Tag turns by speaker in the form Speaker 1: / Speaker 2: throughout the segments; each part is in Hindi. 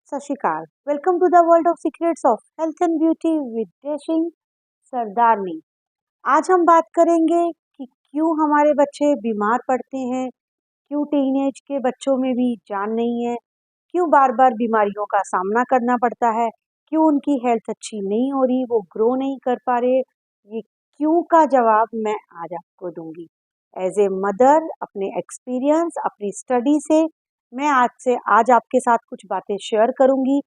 Speaker 1: सत श्री अकाल। Welcome to the world of secrets of health and beauty with dashing सरदारनी। आज हम बात करेंगे कि क्यों हमारे बच्चे बीमार पड़ते हैं, क्यों टीनेज के बच्चों में भी जान नहीं है, क्यों बार बार बीमारियों का सामना करना पड़ता है, क्यों उनकी हेल्थ अच्छी नहीं हो रही, वो ग्रो नहीं कर पा रहे। ये क्यों का जवाब मैं आज आपको दूंगी। एज ए मदर, अपने एक्सपीरियंस, अपनी स्टडी से मैं आज आपके साथ कुछ बातें शेयर करूंगी,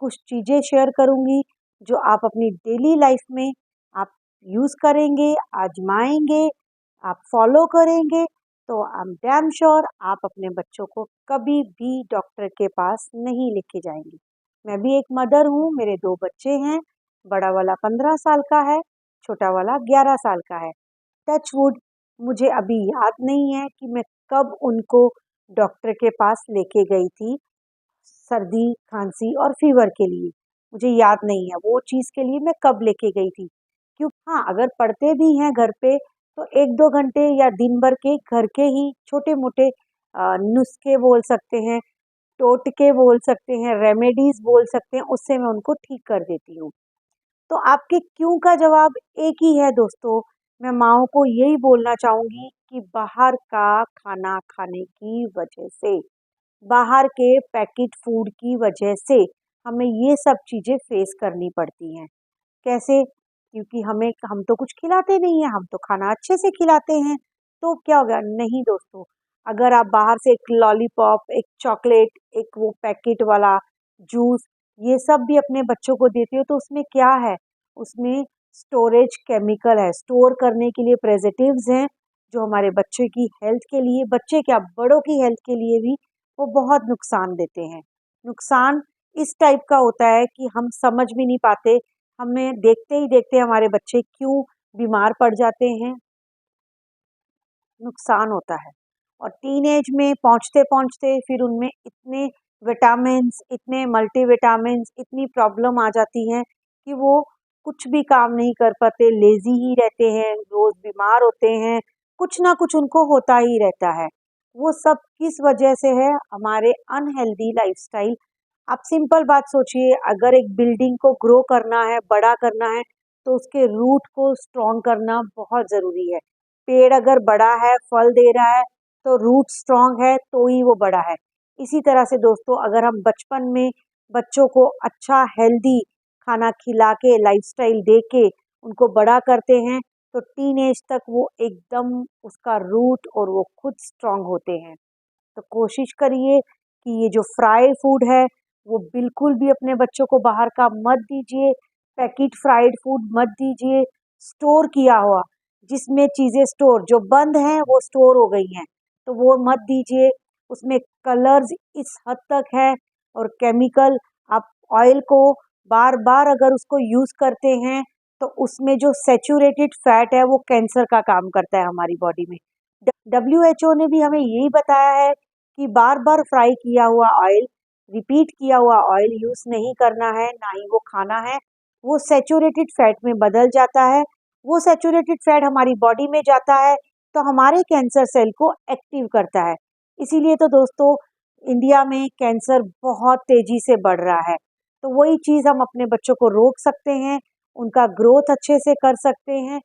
Speaker 1: कुछ चीज़ें शेयर करूंगी जो आप अपनी डेली लाइफ में आप यूज़ करेंगे, आजमाएंगे, आप फॉलो करेंगे, तो आई एम डैम श्योर आप अपने बच्चों को कभी भी डॉक्टर के पास नहीं लेके जाएंगे। मैं भी एक मदर हूँ, मेरे 2 बच्चे हैं। बड़ा वाला 15 साल का है, छोटा वाला 11 साल का है। टच वुड, मुझे अभी याद नहीं है कि मैं कब उनको डॉक्टर के पास लेके गई थी सर्दी, खांसी और फीवर के लिए। मुझे याद नहीं है वो चीज़ के लिए मैं कब लेके गई थी। क्यों, हाँ, अगर पढ़ते भी हैं घर पे तो 1-2 घंटे या दिन भर के घर के ही छोटे-मोटे नुस्खे बोल सकते हैं, टोटके बोल सकते हैं, रेमेडीज़ बोल सकते हैं, उससे मैं उनको ठीक कर देती हूँ। तो आपके क्यों का जवाब एक ही है दोस्तों। मैं माँओं को यही बोलना चाहूँगी कि बाहर का खाना खाने की वजह से, बाहर के पैकेट फूड की वजह से हमें ये सब चीज़ें फेस करनी पड़ती हैं। कैसे? क्योंकि हम तो कुछ खिलाते नहीं हैं, हम तो खाना अच्छे से खिलाते हैं। तो क्या हो गया? नहीं दोस्तों, अगर आप बाहर से एक लॉलीपॉप, एक चॉकलेट, एक वो पैकेट वाला जूस, ये सब भी अपने बच्चों को देते हो तो उसमें क्या है? उसमें स्टोरेज केमिकल है, स्टोर करने के लिए प्रिजर्वेटिव्स हैं, जो हमारे बच्चे की हेल्थ के लिए, बच्चे क्या बड़ों की हेल्थ के लिए भी वो बहुत नुकसान देते हैं। नुकसान इस टाइप का होता है कि हम समझ भी नहीं पाते, हमें देखते ही देखते हमारे बच्चे क्यों बीमार पड़ जाते हैं, नुकसान होता है। और टीनेज में पहुँचते-पहुँचते फिर उनमें इतने विटामिन्स, इतने मल्टीविटामिन्स, इतनी प्रॉब्लम आ जाती हैं कि वो कुछ भी काम नहीं कर पाते, लेज़ी ही रहते हैं, रोज़ बीमार होते हैं, कुछ ना कुछ उनको होता ही रहता है। वो सब किस वजह से है? हमारे अनहेल्दी लाइफ़स्टाइल। आप सिंपल बात सोचिए, अगर एक बिल्डिंग को ग्रो करना है, बड़ा करना है, तो उसके रूट को स्ट्रॉन्ग करना बहुत ज़रूरी है। पेड़ अगर बड़ा है, फल दे रहा है, तो रूट स्ट्रॉन्ग है, तो ही वो बड़ा है। इसी तरह से दोस्तों, अगर हम बचपन में बच्चों को अच्छा हेल्दी खाना खिला के, लाइफ़स्टाइल दे के उनको बड़ा करते हैं, तो टीनेज तक वो एकदम उसका रूट और वो खुद स्ट्रॉन्ग होते हैं। तो कोशिश करिए कि ये जो फ्राई फूड है, वो बिल्कुल भी अपने बच्चों को बाहर का मत दीजिए, पैकेट फ्राइड फूड मत दीजिए, स्टोर किया हुआ, जिसमें चीज़ें स्टोर जो बंद हैं वो स्टोर हो गई हैं, तो वो मत दीजिए। उसमें कलर्स इस हद तक है और केमिकल, आप ऑयल को बार-बार अगर उसको यूज़ करते हैं, तो उसमें जो सैचुरेटेड फैट है वो कैंसर का काम करता है हमारी बॉडी में। डब्ल्यूएचओ ने भी हमें यही बताया है कि बार-बार फ्राई किया हुआ ऑयल, रिपीट किया हुआ ऑयल यूज़ नहीं करना है, ना ही वो खाना है। वो सैचुरेटेड फैट में बदल जाता है। वो सैचुरेटेड फैट हमारी बॉडी में जाता है, तो हमारे कैंसर सेल को एक्टिव करता है। इसीलिए तो दोस्तों, इंडिया में कैंसर बहुत तेज़ी से बढ़ रहा है। तो वही चीज़ हम अपने बच्चों को रोक सकते हैं, उनका ग्रोथ अच्छे से कर सकते हैं।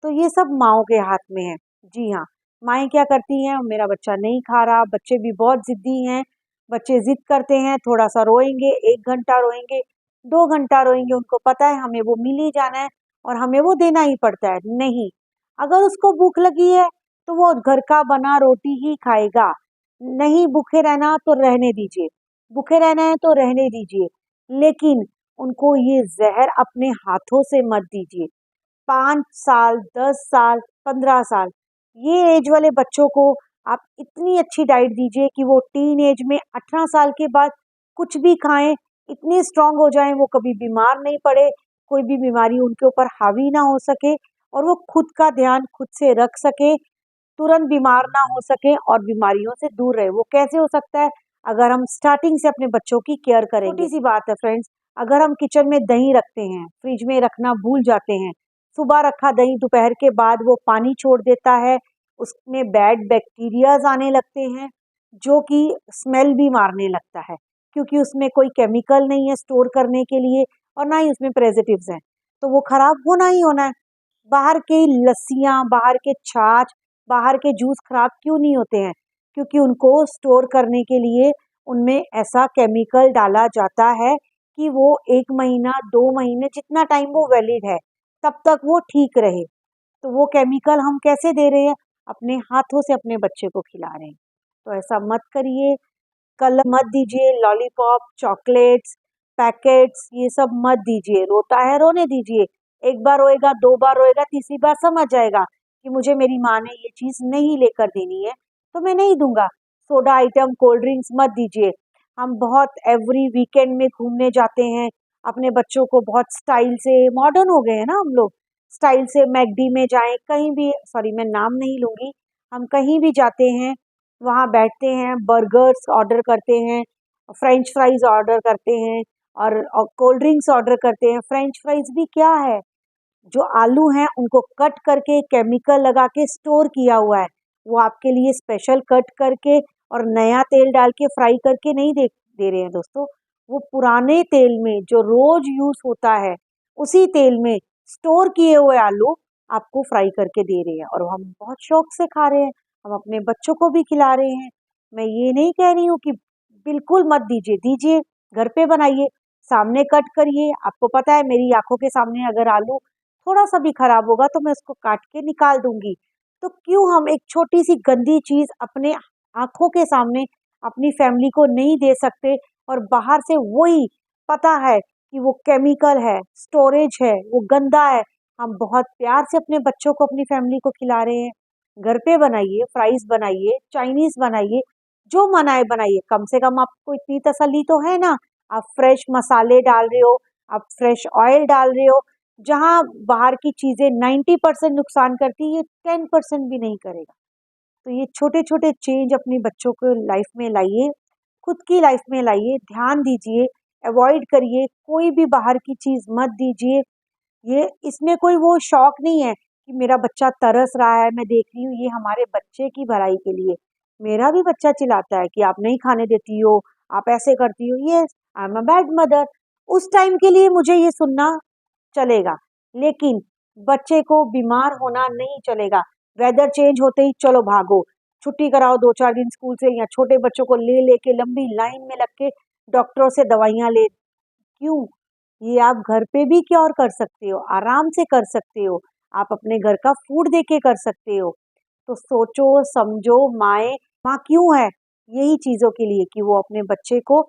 Speaker 1: तो ये सब माँओं के हाथ में है। जी हाँ। माएँ क्या करती हैं, मेरा बच्चा नहीं खा रहा, बच्चे भी बहुत ज़िद्दी हैं, बच्चे ज़िद करते हैं, थोड़ा-सा रोएँगे, 1 घंटा रोएँगे, 2 घंटा रोएँगे, उनको पता है हमें वो मिल ही जाना है और हमें वो देना ही पड़ता है। नहीं, अगर उसको भूख लगी है, तो वो घर का बना रोटी ही खाएगा। नहीं भूखे रहना तो रहने दीजिए, भूखे रहना है तो रहने दीजिए, लेकिन उनको ये ज़हर अपने हाथों से मत दीजिए। 5 साल, 10 साल, 15 साल, ये एज वाले बच्चों को आप इतनी अच्छी डाइट दीजिए कि वो टीन एज में 18 साल के बाद कुछ भी खाएँ, इतने स्ट्रॉन्ग हो जाएँ, वो कभी बीमार नहीं पड़े, कोई भी बीमारी उनके ऊपर हावी ना हो सके और वो खुद का ध्यान खुद से रख सकें, तुरंत बीमार ना हो सकें और बीमारियों से दूर रहे। वो कैसे हो सकता है? अगर हम स्टार्टिंग से अपने बच्चों की केयर करेंगे। छोटी-सी बात है फ्रेंड्स, अगर हम किचन में दही रखते हैं, फ्रिज में रखना भूल जाते हैं, सुबह रखा दही दोपहर के बाद वो पानी छोड़ देता है, उसमें बैड बैक्टीरियाज़ आने लगते हैं, जो कि स्मेल भी मारने लगता है। क्योंकि उसमें कोई केमिकल नहीं है स्टोर करने के लिए और ना ही उसमें प्रेजर्वेटिव्स हैं, तो वो खराब होना ही होना है। बाहर की लस्सियाँ, बाहर के छाछ, बाहर के जूस खराब क्यों नहीं होते हैं? क्योंकि उनको स्टोर करने के लिए उनमें ऐसा केमिकल डाला जाता है कि वो 1 महीना, 2 महीने जितना टाइम वो वैलिड है, तब तक वो ठीक रहे। तो वो केमिकल हम कैसे दे रहे हैं? अपने हाथों से अपने बच्चे को खिला रहे हैं। तो ऐसा मत करिए, कलर मत दीजिए, लॉलीपॉप, चॉकलेट्स, पैकेट्स ये सब मत दीजिए। रोता है रोने दीजिए, 1 बार रोएगा, 2 बार रोएगा, तीसरी बार समझ जाएगा कि मुझे मेरी माँ ने ये चीज़ नहीं लेकर देनी है, तो मैं नहीं दूँगा। सोडा आइटम, कोल्ड ड्रिंक्स मत दीजिए। हम बहुत एवरी वीकेंड में घूमने जाते हैं, अपने बच्चों को बहुत स्टाइल से मॉडर्न हो गए हैं ना हम लोग, स्टाइल से मैकडी में जाएँ, कहीं भी सॉरी मैं नाम नहीं लूँगी, हम कहीं भी जाते हैं, वहाँ बैठते हैं, बर्गर्स ऑर्डर करते हैं, फ्रेंच फ्राइज़ ऑर्डर करते हैं और कोल्ड ड्रिंक्स ऑर्डर करते हैं। फ्रेंच फ्राइज़ भी क्या है? जो आलू हैं उनको कट करके केमिकल लगा के स्टोर किया हुआ है। वो आपके लिए स्पेशल कट करके और नया तेल डाल के फ्राई करके नहीं दे दे रहे हैं दोस्तों। वो पुराने तेल में जो रोज़ यूज़ होता है, उसी तेल में स्टोर किए हुए आलू आपको फ्राई करके दे रहे हैं और हम बहुत शौक से खा रहे हैं। हम अपने बच्चों को भी खिला रहे हैं। मैं ये नहीं कह रही हूँ कि बिल्कुल मत दीजिए, दीजिए, घर पे बनाइए, सामने कट करिए। आपको पता है मेरी आँखों के सामने अगर आलू थोड़ा-सा भी खराब होगा तो मैं उसको काट के निकाल दूँगी। तो क्यों हम एक छोटी-सी गंदी चीज़ अपने आँखों के सामने अपनी फैमिली को नहीं दे सकते और बाहर से वही पता है कि वो केमिकल है, स्टोरेज है, वो गंदा है, हम बहुत प्यार से अपने बच्चों को, अपनी फैमिली को खिला रहे हैं। घर पे बनाइए, फ्राइज़ बनाइए, चाइनीज़ बनाइए, जो मनाए बनाइए, कम से कम आपको इतनी तसल्ली तो है ना, आप फ्रेश मसाले डाल रहे हो, आप फ्रेश ऑयल डाल रहे हो, जहाँ बाहर की चीज़ें 90% नुकसान करती है, ये 10% भी नहीं करेगा। तो ये छोटे-छोटे चेंज अपने बच्चों को लाइफ में लाइए, खुद की लाइफ में लाइए, ध्यान दीजिए, अवॉइड करिए, कोई भी बाहर की चीज़ मत दीजिए। ये इसमें कोई वो शौक नहीं है कि मेरा बच्चा तरस रहा है, मैं देख रही हूँ ये हमारे बच्चे की भलाई के लिए। मेरा भी बच्चा चिल्लाता है कि आप नहीं खाने देती हो, आप ऐसे करती हो। Yes, I am a bad mother. उस टाइम के लिए मुझे ये सुनना चलेगा, लेकिन बच्चे को बीमार होना नहीं चलेगा। वेदर चेंज होते ही चलो भागो, छुट्टी कराओ 2-4 दिन स्कूल से या छोटे बच्चों को ले लेके लंबी लाइन में लग के डॉक्टरों से दवाइयाँ ले क्यों? ये आप घर पे भी क्योर कर सकते हो, आराम से कर सकते हो। आप अपने घर का फूड देके कर सकते हो। तो सोचो, समझो, माँ क्यों है? यही चीज़ों के लिए कि वो अपने बच्चे को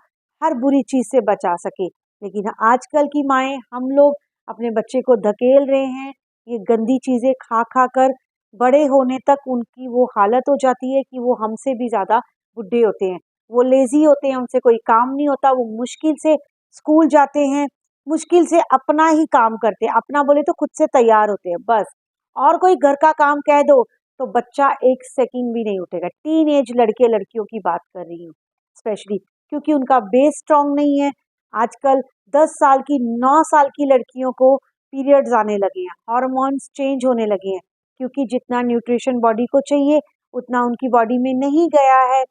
Speaker 1: हर बुरी चीज़ से बचा सके। लेकिन आजकल की माएँ, हम लोग अपने बच्चे को धकेल रहे हैं, ये गंदी चीज़ें खा-खा कर बड़े होने तक उनकी वो हालत हो जाती है कि वो हमसे भी ज़्यादा बुड्ढे होते हैं। वो लेज़ी होते हैं, उनसे कोई काम नहीं होता, वो मुश्किल से स्कूल जाते हैं, मुश्किल से अपना ही काम करते हैं, अपना बोले तो खुद से तैयार होते हैं, बस। और कोई घर का काम कह दो, तो बच्चा 1 सेकंड भी नहीं उठेगा। टीनेज लड़के-लड़कियों की बात कर रही हूँ स्पेशली, क्योंकि उनका बेस स्ट्रॉन्ग नहीं है। आजकल 10 साल की, 9 साल की लड़कियों को पीरियड्स आने लगे हैं, हार्मोन्स चेंज होने लगे हैं, क्योंकि जितना न्यूट्रिशन बॉडी को चाहिए, उतना उनकी बॉडी में नहीं गया है,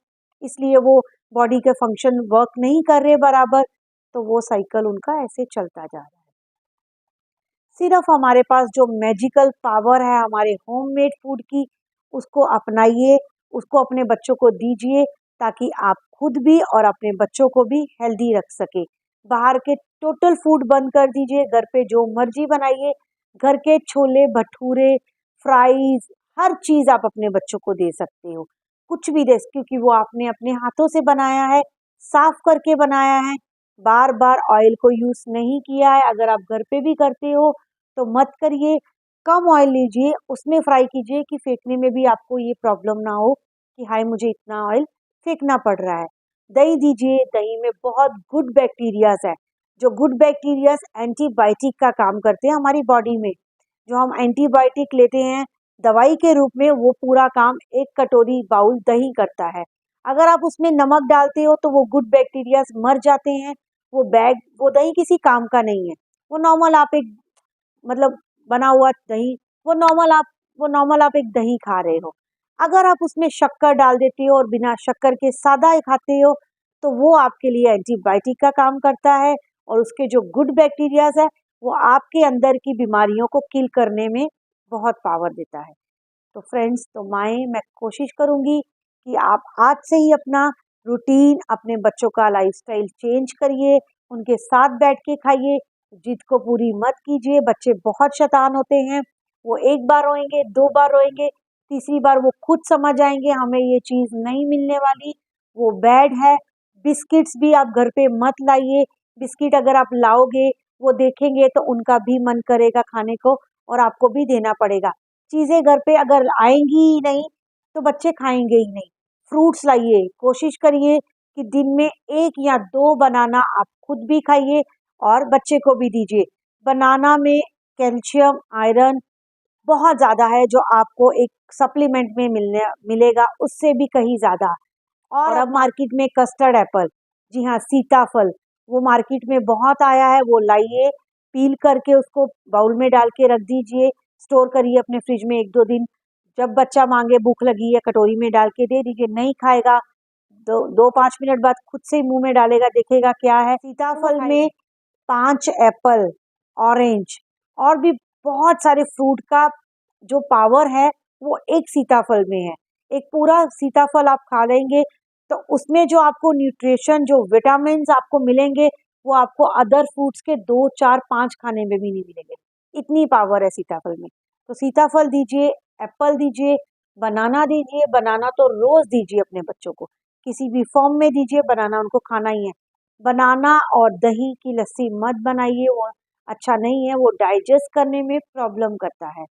Speaker 1: इसलिए वो बॉडी के फंक्शन वर्क नहीं कर रहे बराबर, तो वो साइकिल उनका ऐसे चलता जा रहा है। सिर्फ हमारे पास जो मैजिकल पावर है हमारे होममेड फूड की, उसको अपनाइए, उसको अपने बच्चों को दीजिए, ताकि आप खुद भी और अपने बच्चों को भी हेल्दी रख सके। बाहर के टोटल फूड बंद कर दीजिए, घर पे जो मर्जी बनाइए, घर के छोले भटूरे, फ्राइज, हर चीज़ आप अपने बच्चों को दे सकते हो। कुछ भी दे, क्योंकि वो आपने अपने हाथों से बनाया है, साफ करके बनाया है, बार-बार ऑयल को यूज़ नहीं किया है। अगर आप घर पे भी करते हो तो मत करिए, कम ऑयल लीजिए, उसमें फ्राई कीजिए कि फेंकने में भी आपको ये प्रॉब्लम ना हो कि हाय मुझे इतना ऑयल फेंकना पड़ रहा है। दही दीजिए, दही में बहुत गुड बैक्टीरियाज़ है, जो गुड बैक्टीरियाज़ एंटीबायोटिक का काम करते हैं हमारी बॉडी में। जो हम एंटीबायोटिक लेते हैं दवाई के रूप में, वो पूरा काम 1 कटोरी बाउल दही करता है। अगर आप उसमें नमक डालते हो तो वो गुड बैक्टीरियाज़ मर जाते हैं, वो दही किसी काम का नहीं है। वो नॉर्मल आप एक मतलब बना हुआ दही, वो नॉर्मल आप एक दही खा रहे हो। अगर आप उसमें शक्कर डाल देते हो और बिना शक्कर के सादा ही खाते हो, तो वो आपके लिए एंटीबायोटिक का काम करता है और उसके जो गुड बैक्टीरियाज है वो आपके अंदर की बीमारियों को किल करने में बहुत पावर देता है। तो फ्रेंड्स, तो मैं कोशिश करूंगी कि आप आज से ही अपना रूटीन, अपने बच्चों का लाइफस्टाइल चेंज करिए, उनके साथ बैठ के खाइए, जिद को पूरी मत कीजिए। बच्चे बहुत शैतान होते हैं, वो एक बार रोएंगे, दो बार रोएंगे, तीसरी बार वो खुद समझ आएंगे हमें ये चीज़ नहीं मिलने वाली, वो बैड है। बिस्किट्स भी आप घर पे मत लाइए। बिस्किट अगर आप लाओगे, वो देखेंगे तो उनका भी मन करेगा खाने को और आपको भी देना पड़ेगा। चीज़ें घर पे अगर आएंगी ही नहीं तो बच्चे खाएंगे ही नहीं। फ्रूट्स लाइए, कोशिश करिए कि दिन में 1 या 2 बनाना आप खुद भी खाइए और बच्चे को भी दीजिए। बनाना में कैल्शियम, आयरन बहुत ज़्यादा है जो आपको एक सप्लीमेंट में मिलेगा उससे भी कहीं ज़्यादा। और अब मार्केट में कस्टर्ड एप्पल, जी हाँ, सीताफल, वो मार्केट में बहुत आया है, वो लाइए, पील करके उसको बाउल में डाल के रख दीजिए, स्टोर करिए अपने फ्रिज में 1-2 दिन। जब बच्चा मांगे, भूख लगी है, कटोरी में डाल के दे दीजिए, नहीं खाएगा, 2-5 मिनट बाद खुद से ही मुंह में डालेगा, देखेगा क्या है। सीताफल में 5 एप्पल, ऑरेंज और भी बहुत सारे फ्रूट का जो पावर है वो एक सीताफल में है। एक पूरा सीताफल आप खा लेंगे तो उसमें जो आपको न्यूट्रिशन, जो विटामिन्स आपको मिलेंगे वो आपको अदर फ्रूट्स के 2, 4, 5 खाने में भी नहीं मिलेंगे। इतनी पावर है सीताफल में। तो सीताफल दीजिए, एप्पल दीजिए, बनाना दीजिए। बनाना तो रोज दीजिए अपने बच्चों को, किसी भी फॉर्म में दीजिए, बनाना उनको खाना ही है। बनाना और दही की लस्सी मत बनाइए, वो अच्छा नहीं है, वो डाइजेस्ट करने में प्रॉब्लम करता है।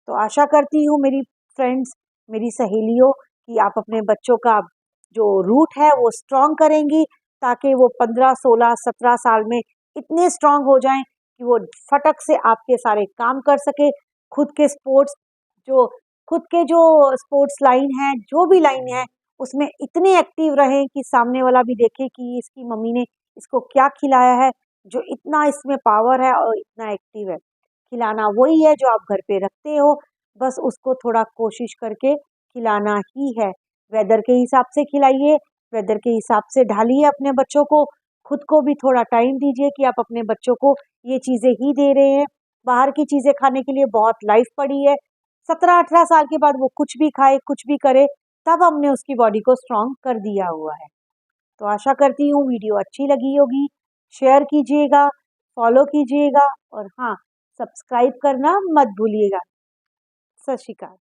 Speaker 1: तो आशा करती हूँ मेरी फ्रेंड्स, मेरी सहेलियों, कि आप अपने बच्चों का जो रूट है वो स्ट्रॉन्ग करेंगी ताकि वो 15, 16, 17 साल में इतने स्ट्रॉन्ग हो जाएं कि वो फटक से आपके सारे काम कर सके। खुद के स्पोर्ट्स जो खुद के जो स्पोर्ट्स लाइन है, जो भी लाइन है, उसमें इतने एक्टिव रहें कि सामने वाला भी देखे कि इसकी मम्मी ने इसको क्या खिलाया है, जो इतना इसमें पावर है और इतना एक्टिव है। खिलाना वही है जो आप घर पे रखते हो, बस उसको थोड़ा कोशिश करके खिलाना ही है। वेदर के हिसाब से खिलाइए, वेदर के हिसाब से ढालिए अपने बच्चों को। खुद को भी थोड़ा टाइम दीजिए कि आप अपने बच्चों को ये चीज़ें ही दे रहे हैं। बाहर की चीज़ें खाने के लिए बहुत लाइफ पड़ी है। 17-18 साल के बाद वो कुछ भी खाए, कुछ भी करे, तब हमने उसकी बॉडी को स्ट्रॉन्ग कर दिया हुआ है। तो आशा करती हूँ वीडियो अच्छी लगी होगी। शेयर कीजिएगा, फॉलो कीजिएगा और हाँ, सब्सक्राइब करना मत भूलिएगा। सत श्री अकाल।